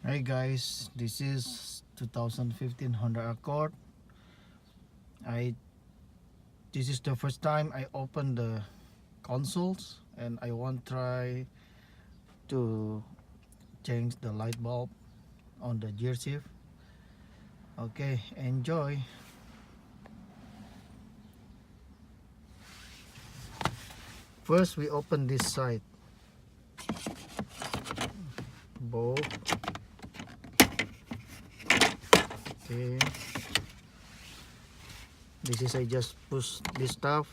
Hey guys, this is 2015 Honda Accord. This is the first time I open the consoles and I want to try to change the light bulb on the Gearshift. Okay, enjoy. First we open this side. Both. Okay. This is I just push this stuff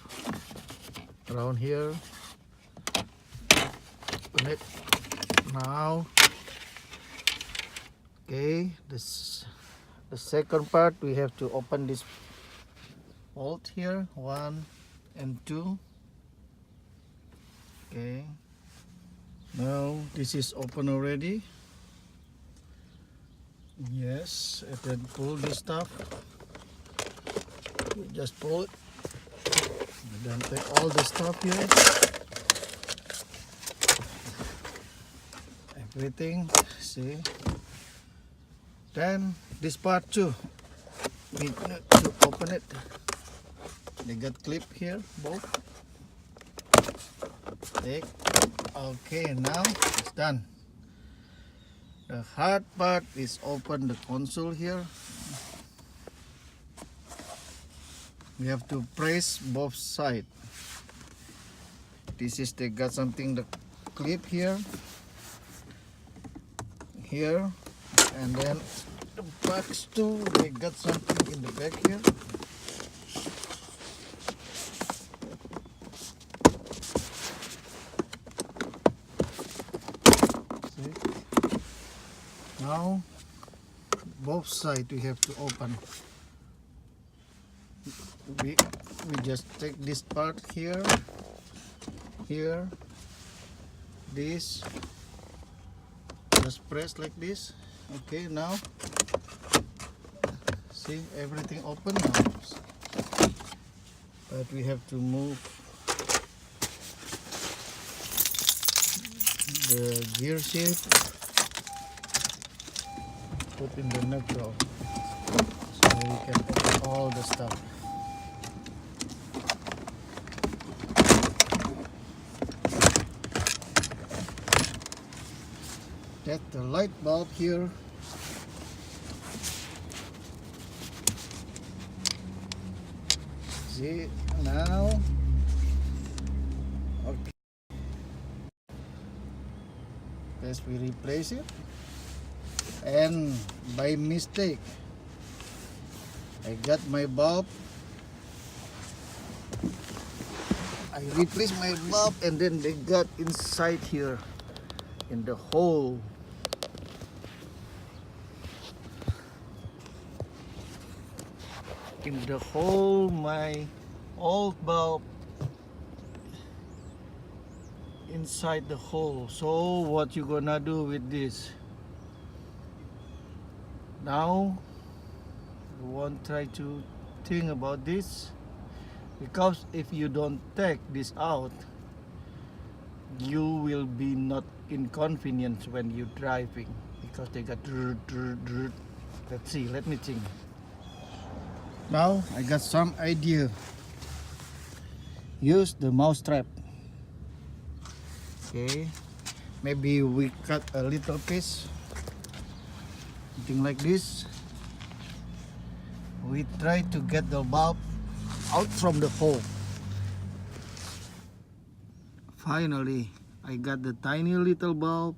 around here. Open it now. Okay, the second part we have to open this bolt here, 1 and 2. Okay, now this is open already. Yes, and then pull this stuff. We just pull it and then take all the stuff here, everything. See, then this part too, we need to open it. They got clip here, both. Take. Okay, now it's done. The hard part is open the console here. We have to press both sides. This is they got something the clip here, and then the backs too. They got something in the back here. See? Now both sides we have to open. We just take this part here, this, just press like this. Okay, now see everything open now, but we have to move the gear shift, put in the neutral so we can open all the stuff. Get the light bulb here. See now. Okay. First we replace it, and by mistake I got my bulb. I replaced my bulb and then they got inside here in the hole. My old bulb inside the hole. So what you gonna do with this? Now you won't try to think about this, because if you don't take this out, you will be not inconvenienced when you're driving, because they got. Let's see, let me think. Now I got some idea. Use the mouse trap. Okay, maybe we cut a little piece, something like this. We try to get the bulb out from the hole. Finally, I got the tiny little bulb.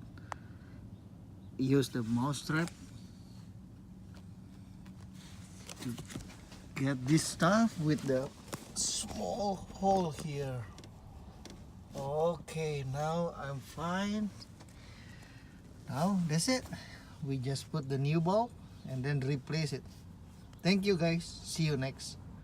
Use the mouse trap to get this stuff with the small hole here. Okay, now I'm fine. Now that's it. We just put the new bulb and then replace it. Thank you guys. See you next.